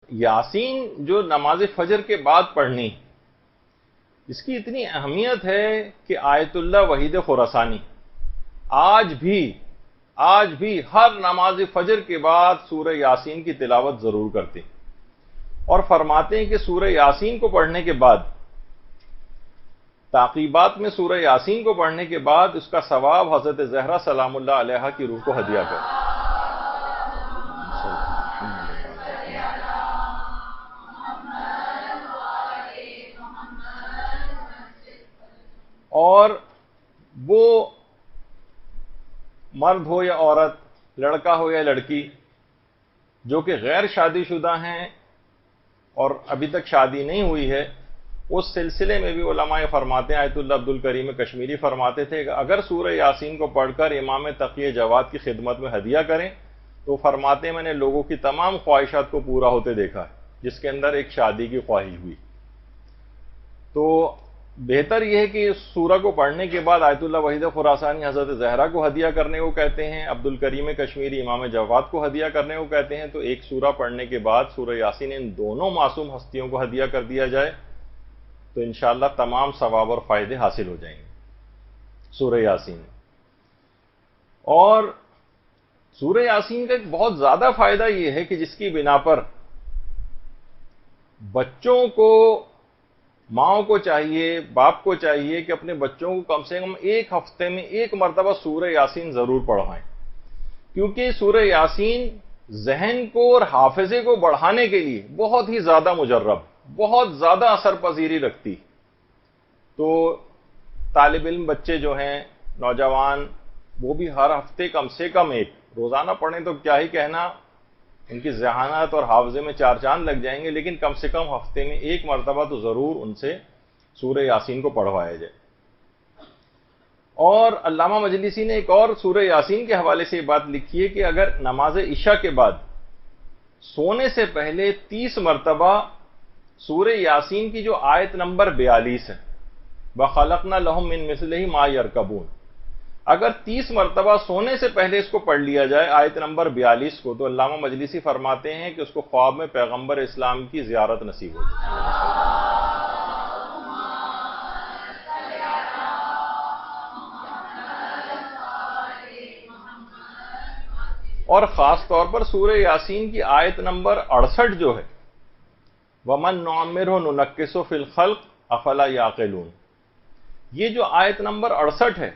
یاسین جو نماز فجر کے بعد پڑھنی، اس کی اتنی اہمیت ہے کہ آیت اللہ وحید خراسانی آج بھی ہر نماز فجر کے بعد سورہ یاسین کی تلاوت ضرور کرتے اور فرماتے ہیں کہ سورہ یاسین کو پڑھنے کے بعد، تعقیبات میں سورہ یاسین کو پڑھنے کے بعد اس کا ثواب حضرت زہرا سلام اللہ علیہا کی روح کو ہدیہ کرے۔ اور وہ مرد ہو یا عورت، لڑکا ہو یا لڑکی، جو کہ غیر شادی شدہ ہیں اور ابھی تک شادی نہیں ہوئی ہے، اس سلسلے میں بھی علماء فرماتے ہیں، آیت اللہ عبد الکریم کشمیری فرماتے تھے کہ اگر سورہ یاسین کو پڑھ کر امام تقی جواد کی خدمت میں ہدیہ کریں تو فرماتے ہیں میں نے لوگوں کی تمام خواہشات کو پورا ہوتے دیکھا ہے جس کے اندر ایک شادی کی خواہش ہوئی۔ تو بہتر یہ ہے کہ اس سورہ کو پڑھنے کے بعد آیت اللہ وحید خراسانی حضرت زہرا کو ہدیہ کرنے کو کہتے ہیں، عبد الکریم کشمیری امام جواد کو ہدیہ کرنے کو کہتے ہیں، تو ایک سورہ پڑھنے کے بعد سورہ یاسین ان دونوں معصوم ہستیوں کو ہدیہ کر دیا جائے تو انشاءاللہ تمام ثواب اور فائدے حاصل ہو جائیں گے سورہ یاسین۔ اور سورہ یاسین کا ایک بہت زیادہ فائدہ یہ ہے کہ جس کی بنا پر بچوں کو، ماؤں کو چاہیے، باپ کو چاہیے کہ اپنے بچوں کو کم سے کم ایک ہفتے میں ایک مرتبہ سورہ یاسین ضرور پڑھائیں، کیونکہ سورہ یاسین ذہن کو اور حافظے کو بڑھانے کے لیے بہت ہی زیادہ مجرب، بہت زیادہ اثر پذیری رکھتی۔ تو طالب علم بچے جو ہیں، نوجوان، وہ بھی ہر ہفتے کم سے کم ایک، روزانہ پڑھیں تو کیا ہی کہنا، ان کی ذہانت اور حافظے میں چار چاند لگ جائیں گے، لیکن کم سے کم ہفتے میں ایک مرتبہ تو ضرور ان سے سورہ یاسین کو پڑھوایا جائے۔ اور علامہ مجلسی نے ایک اور سورہ یاسین کے حوالے سے یہ بات لکھی ہے کہ اگر نماز عشاء کے بعد سونے سے پہلے 30 مرتبہ سورہ یاسین کی جو آیت نمبر 42 ہے، وَخَلَقْنَا لَهُم مِّن مِّثْلِهِ مَا يَرْكَبُونَ، اگر 30 مرتبہ سونے سے پہلے اس کو پڑھ لیا جائے آیت نمبر 42 کو، تو علامہ مجلسی فرماتے ہیں کہ اس کو خواب میں پیغمبر اسلام کی زیارت نصیب ہو جائے۔ اور خاص طور پر سورہ یاسین کی آیت نمبر 68 جو ہے، وَمَن نُعَمِّرْهُ نُنَكِّسُهُ فِي الْخَلْقِ أَفَلَا يَعْقِلُونَ، یہ جو آیت نمبر 68 ہے،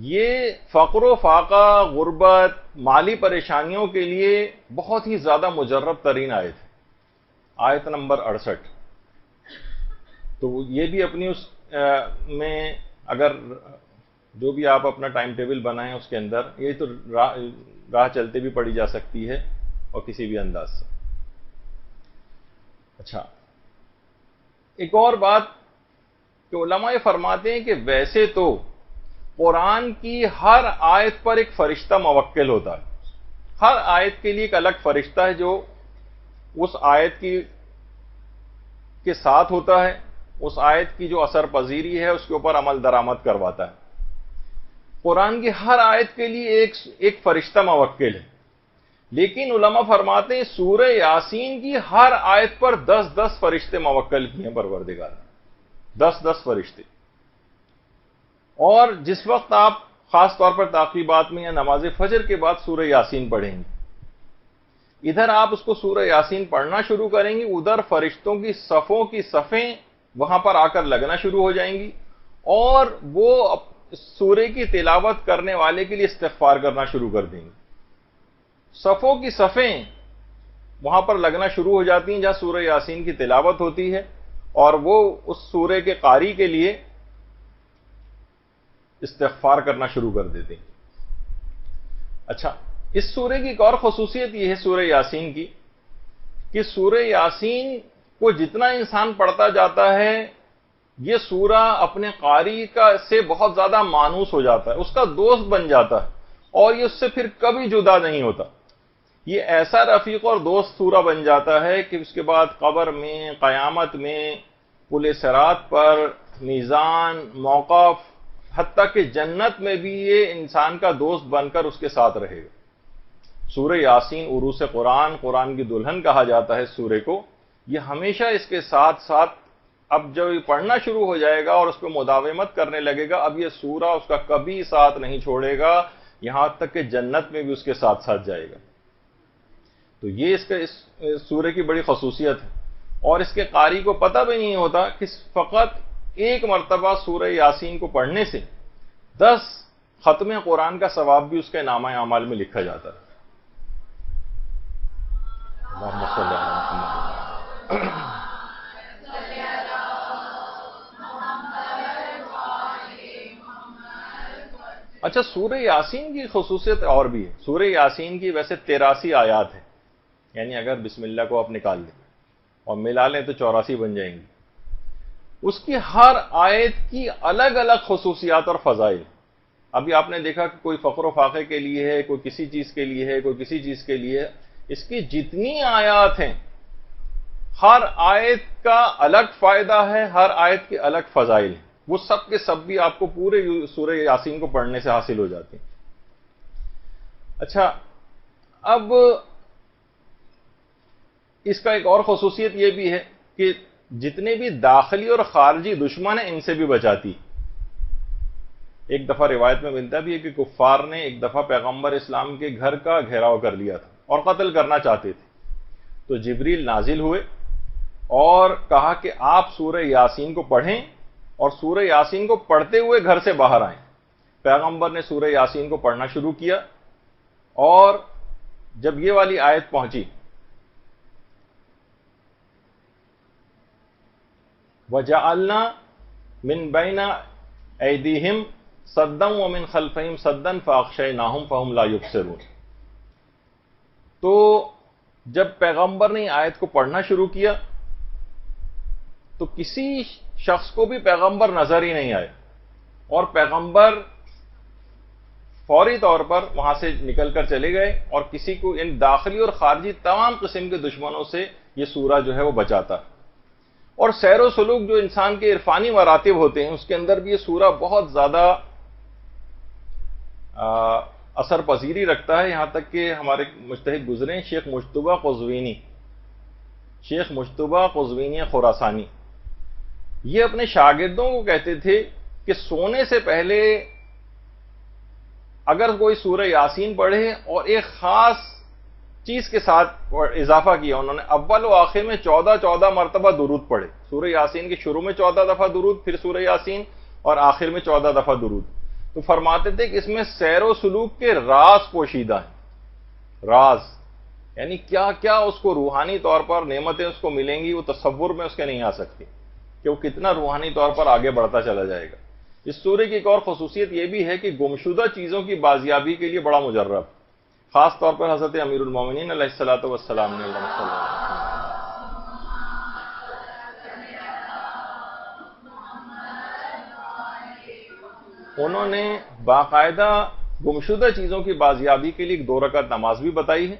یہ فقر و فاقہ، غربت، مالی پریشانیوں کے لیے بہت ہی زیادہ مجرب ترین آیت ہے، آیت نمبر 68۔ تو یہ بھی اپنی اس میں اگر جو بھی آپ اپنا ٹائم ٹیبل بنائیں اس کے اندر، یہ تو راہ چلتے بھی پڑھی جا سکتی ہے اور کسی بھی انداز سے۔ اچھا، ایک اور بات کہ علماء فرماتے ہیں کہ ویسے تو قرآن کی ہر آیت پر ایک فرشتہ موکل ہوتا ہے، ہر آیت کے لیے ایک الگ فرشتہ ہے جو اس آیت کے ساتھ ہوتا ہے، اس آیت کی جو اثر پذیری ہے اس کے اوپر عمل درآمد کرواتا ہے۔ قرآن کی ہر آیت کے لیے ایک فرشتہ موکل ہے، لیکن علماء فرماتے ہیں سورہ یاسین کی ہر آیت پر 10 فرشتے موکل کیے ہیں پروردگار نے، 10 فرشتے۔ اور جس وقت آپ خاص طور پر تعقیبات میں یا نماز فجر کے بعد سورہ یاسین پڑھیں گے، ادھر آپ اس کو سورہ یاسین پڑھنا شروع کریں گے، ادھر فرشتوں کی صفوں کی صفیں وہاں پر آ کر لگنا شروع ہو جائیں گی، اور وہ سورہ کی تلاوت کرنے والے کے لیے استغفار کرنا شروع کر دیں گے۔ صفوں کی صفیں وہاں پر لگنا شروع ہو جاتی ہیں جہاں سورہ یاسین کی تلاوت ہوتی ہے، اور وہ اس سورہ کے قاری کے لیے استغفار کرنا شروع کر دیتے ہیں۔ اچھا، اس سورہ کی ایک اور خصوصیت یہ ہے سورہ یاسین کی کہ سورہ یاسین کو جتنا انسان پڑھتا جاتا ہے، یہ سورہ اپنے قاری سے بہت زیادہ مانوس ہو جاتا ہے، اس کا دوست بن جاتا ہے، اور یہ اس سے پھر کبھی جدا نہیں ہوتا۔ یہ ایسا رفیق اور دوست سورہ بن جاتا ہے کہ اس کے بعد قبر میں، قیامت میں، پل صراط پر، میزان، موقف، حتیٰ کہ جنت میں بھی یہ انسان کا دوست بن کر اس کے ساتھ رہے گا۔ سورہ یاسین عروس قرآن، قرآن کی دلہن کہا جاتا ہے سورہ کو. یہ ہمیشہ اس کے ساتھ ساتھ اب جب یہ پڑھنا شروع ہو جائے گا اور اس پہ مداومت کرنے لگے گا، اب یہ سورہ اس کا کبھی ساتھ نہیں چھوڑے گا، یہاں تک کہ جنت میں بھی اس کے ساتھ ساتھ جائے گا. تو یہ اس سورہ کی بڑی خصوصیت ہے. اور اس کے قاری کو پتہ بھی نہیں ہوتا کہ فقط ایک مرتبہ سورہ یاسین کو پڑھنے سے 10 ختم قرآن کا ثواب بھی اس کے نامہ اعمال میں لکھا جاتا ہے. اللہم صلی علی محمد. اچھا، سورہ یاسین کی خصوصیت اور بھی ہے. سورہ یاسین کی ویسے 83 آیات ہیں، یعنی اگر بسم اللہ کو آپ نکال لیں اور ملا لیں تو 84 بن جائیں گی. اس کی ہر آیت کی الگ الگ خصوصیات اور فضائل. ابھی آپ نے دیکھا کہ کوئی فقر و فاقے کے لیے ہے، کوئی کسی چیز کے لیے ہے، کوئی کسی چیز کے لیے ہے. اس کی جتنی آیات ہیں، ہر آیت کا الگ فائدہ ہے، ہر آیت کی الگ فضائل ہیں. وہ سب کے سب بھی آپ کو پورے سورہ یاسین کو پڑھنے سے حاصل ہو جاتے ہیں. اچھا، اب اس کا ایک اور خصوصیت یہ بھی ہے کہ جتنے بھی داخلی اور خارجی دشمن ہیں ان سے بھی بچاتی. ایک دفعہ روایت میں ملتا بھی ہے کہ کفار نے ایک دفعہ پیغمبر اسلام کے گھر کا گھیراؤ کر لیا تھا اور قتل کرنا چاہتے تھے. تو جبریل نازل ہوئے اور کہا کہ آپ سورہ یاسین کو پڑھیں اور سورہ یاسین کو پڑھتے ہوئے گھر سے باہر آئیں. پیغمبر نے سورہ یاسین کو پڑھنا شروع کیا اور جب یہ والی آیت پہنچی وَجَعَلْنَا مِن بَيْنَ أَيْدِيهِمْ سَدًّا وَمِن خَلْفِهِمْ سَدًّا فَأَغْشَيْنَاهُمْ فَهُمْ لَا يُبْصِرُونَ. تو جب پیغمبر نے آیت کو پڑھنا شروع کیا تو کسی شخص کو بھی پیغمبر نظر ہی نہیں آئے اور پیغمبر فوری طور پر وہاں سے نکل کر چلے گئے اور کسی کو ان داخلی اور خارجی تمام قسم کے دشمنوں سے یہ سورہ جو ہے وہ بچاتا. اور سیر و سلوک جو انسان کے عرفانی مراتب ہوتے ہیں اس کے اندر بھی یہ سورہ بہت زیادہ اثر پذیری رکھتا ہے. یہاں تک کہ ہمارے مجتہد گزرے شیخ مجتبیٰ قزوینی خراسانی، یہ اپنے شاگردوں کو کہتے تھے کہ سونے سے پہلے اگر کوئی سورہ یاسین پڑھے اور ایک خاص چیز کے ساتھ اضافہ کیا، انہوں نے اول و آخر میں 14 مرتبہ درود پڑھے. سورہ یاسین کے شروع میں 14 دفعہ درود، پھر سورہ یاسین، اور آخر میں 14 دفعہ درود. تو فرماتے تھے کہ اس میں سیر و سلوک کے راز پوشیدہ ہیں. راز یعنی کیا کیا اس کو روحانی طور پر نعمتیں اس کو ملیں گی، وہ تصور میں اس کے نہیں آ سکتی کہ وہ کتنا روحانی طور پر آگے بڑھتا چلا جائے گا. اس سورہ کی ایک اور خصوصیت یہ بھی ہے کہ گمشدہ چیزوں کی بازیابی کے لیے بڑا مجرب، خاص طور پر حضرت امیر المومنین علیہ الصلوۃ والسلام نے انہوں نے باقاعدہ گمشدہ چیزوں کی بازیابی کے لیے 2 رکعت نماز بھی بتائی ہے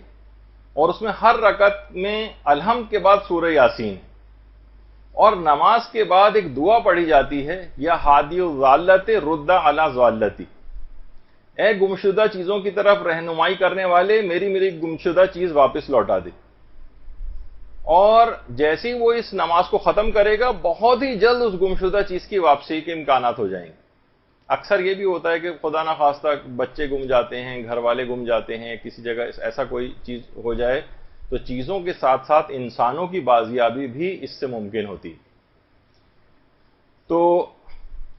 اور اس میں ہر رکعت میں الحمد کے بعد سورہ یاسین، اور نماز کے بعد ایک دعا پڑھی جاتی ہے، یا ہادی الضالۃ رد علی ضالتی، اے گمشدہ چیزوں کی طرف رہنمائی کرنے والے میری گمشدہ چیز واپس لوٹا دے. اور جیسے ہی وہ اس نماز کو ختم کرے گا بہت ہی جلد اس گمشدہ چیز کی واپسی کے امکانات ہو جائیں گے. اکثر یہ بھی ہوتا ہے کہ خدا نخواستہ بچے گم جاتے ہیں، گھر والے گم جاتے ہیں، کسی جگہ ایسا کوئی چیز ہو جائے تو چیزوں کے ساتھ ساتھ انسانوں کی بازیابی بھی اس سے ممکن ہوتی. تو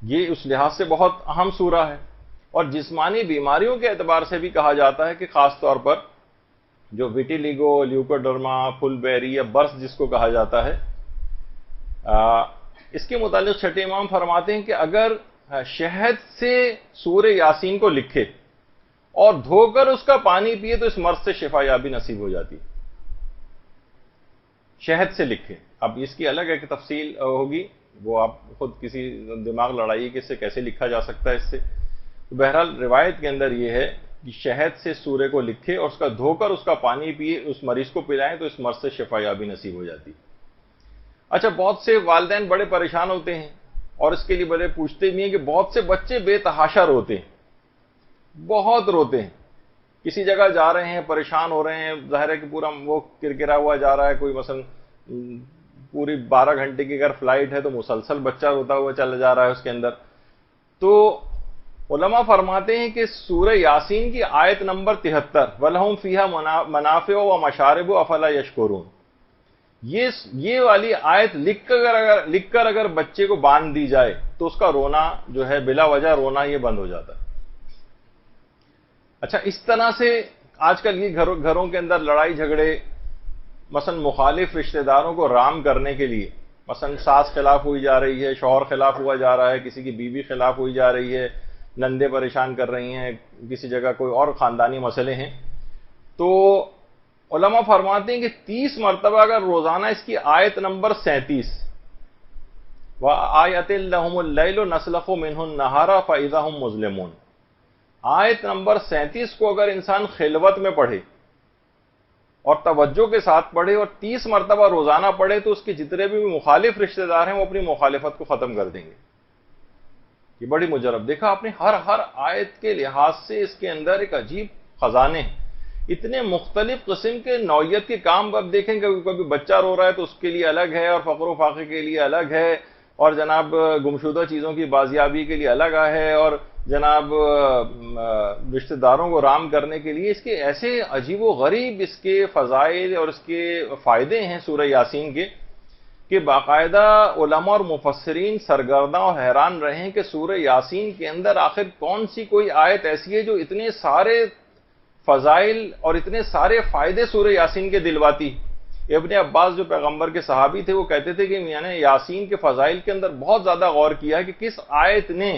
یہ اس لحاظ سے بہت اہم سورہ ہے. اور جسمانی بیماریوں کے اعتبار سے بھی کہا جاتا ہے کہ خاص طور پر جو ویٹیلیگو، لیوکوڈرما، فل بیری یا برس جس کو کہا جاتا ہے، اس کے متعلق چھٹے امام فرماتے ہیں کہ اگر شہد سے سورہ یاسین کو لکھے اور دھو کر اس کا پانی پیے تو اس مرض سے شفا یابی نصیب ہو جاتی. شہد سے لکھے. اب اس کی الگ ایک تفصیل ہوگی، وہ آپ خود کسی دماغ لڑائیے کہ اس سے کیسے لکھا جا سکتا ہے. اس سے بہرحال روایت کے اندر یہ ہے کہ شہد سے سورہ کو لکھے اور اس کا دھو کر اس کا پانی پیے، اس مریض کو پلائیں تو اس مرض سے شفا یابی نصیب ہو جاتی. اچھا، بہت سے والدین بڑے پریشان ہوتے ہیں اور اس کے لیے بڑے پوچھتے بھی ہیں کہ بہت سے بچے بے تحاشا روتے ہیں، بہت روتے ہیں کسی جگہ جا رہے ہیں پریشان ہو رہے ہیں، ظاہر ہے کہ پورا وہ کرکرا ہوا جا رہا ہے، کوئی مثلا پوری 12 گھنٹے کی اگر فلائٹ ہے تو مسلسل بچہ روتا ہوا چلا جا رہا ہے اس کے اندر. تو علماء فرماتے ہیں کہ سورہ یاسین کی آیت نمبر 73 وَلَهُمْ فِيهَا مَنَافِعُ وَمَشَارِبُ أَفَلَا يَشْكُرُونَ، یہ والی آیت لکھ کر اگر بچے کو باندھ دی جائے تو اس کا رونا جو ہے بلا وجہ رونا یہ بند ہو جاتا ہے. اچھا، اس طرح سے آج کل یہ گھروں کے اندر لڑائی جھگڑے مثلا مخالف رشتہ داروں کو رام کرنے کے لیے، مثلا ساس خلاف ہوئی جا رہی ہے، شوہر خلاف ہوا جا رہا ہے، کسی کی بیوی خلاف ہوئی جا رہی ہے، نندے پریشان کر رہی ہیں، کسی جگہ کوئی اور خاندانی مسئلے ہیں، تو علماء فرماتے ہیں کہ 30 مرتبہ اگر روزانہ اس کی آیت نمبر 37 وَآیَةٍ لَهُمُ اللَّيْلُ نَسْلَخُ مِنْهُ النَّهَارَ فَإِذَا هُمْ مُظْلِمُونَ، آیت نمبر 37 کو اگر انسان خلوت میں پڑھے اور توجہ کے ساتھ پڑھے اور 30 مرتبہ روزانہ پڑھے تو اس کے جتنے بھی مخالف رشتہ دار ہیں وہ اپنی مخالفت کو ختم کر دیں گے. یہ بڑی مجرب، دیکھا آپ نے، ہر آیت کے لحاظ سے اس کے اندر ایک عجیب خزانے ہیں، اتنے مختلف قسم کے نوعیت کے کام. اب دیکھیں کہ کبھی بچہ رو رہا ہے تو اس کے لیے الگ ہے، اور فقر و فاقے کے لیے الگ ہے، اور جناب گمشدہ چیزوں کی بازیابی کے لیے الگ ہے، اور جناب رشتہ داروں کو رام کرنے کے لیے اس کے ایسے عجیب و غریب اس کے فضائل اور اس کے فائدے ہیں سورہ یاسین کے، کہ باقاعدہ علماء اور مفسرین سرگرداں اور حیران رہے ہیں کہ سورہ یاسین کے اندر آخر کون سی کوئی آیت ایسی ہے جو اتنے سارے فضائل اور اتنے سارے فائدے سورہ یاسین کے دلواتی. ابن عباس جو پیغمبر کے صحابی تھے وہ کہتے تھے کہ میں نے یاسین کے فضائل کے اندر بہت زیادہ غور کیا ہے کہ کس آیت نے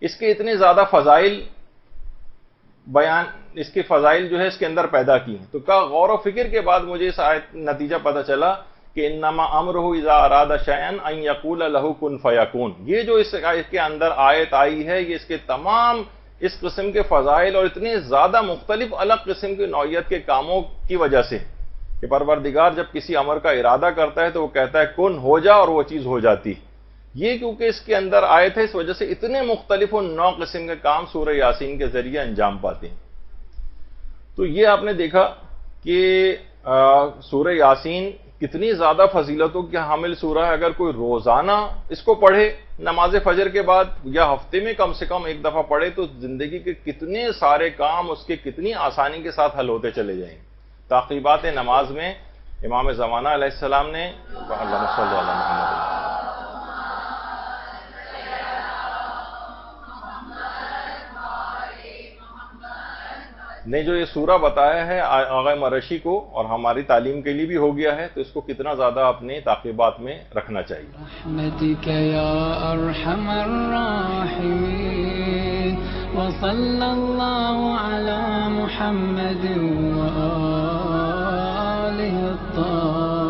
اس کے اتنے زیادہ فضائل بیان، اس کے فضائل جو ہے اس کے اندر پیدا کی ہیں. تو کا غور و فکر کے بعد مجھے اس آیت نتیجہ پتہ چلا کہ انما امرہ اذا اراد شیئا ان یقول له کن فیکون. یہ جو اس آیت کے اندر آیت آئی ہے یہ اس کے تمام اس قسم کے فضائل اور اتنے زیادہ مختلف الگ قسم کی نوعیت کے کاموں کی وجہ سے کہ پروردگار جب کسی امر کا ارادہ کرتا ہے تو وہ کہتا ہے کن ہو جا اور وہ چیز ہو جاتی. یہ کیونکہ اس کے اندر آیت ہے اس وجہ سے اتنے مختلف و نو قسم کے کام سورہ یاسین کے ذریعے انجام پاتے ہیں. تو یہ آپ نے دیکھا کہ سورہ یاسین کتنی زیادہ فضیلتوں کی حامل سورہ ہے. اگر کوئی روزانہ اس کو پڑھے نماز فجر کے بعد یا ہفتے میں کم سے کم ایک دفعہ پڑھے تو زندگی کے کتنے سارے کام اس کے کتنی آسانی کے ساتھ حل ہوتے چلے جائیں. تعقیبات نماز میں امام زمانہ علیہ السلام نے اللہم صلی علی محمد نے جو یہ سورہ بتایا ہے آغا مرشی کو اور ہماری تعلیم کے لیے بھی ہو گیا ہے، تو اس کو کتنا زیادہ اپنے تعقیبات میں رکھنا چاہیے. رحمتک یا ارحم الراحمین وصلی اللہ علی محمد وآلہ الطاہرین.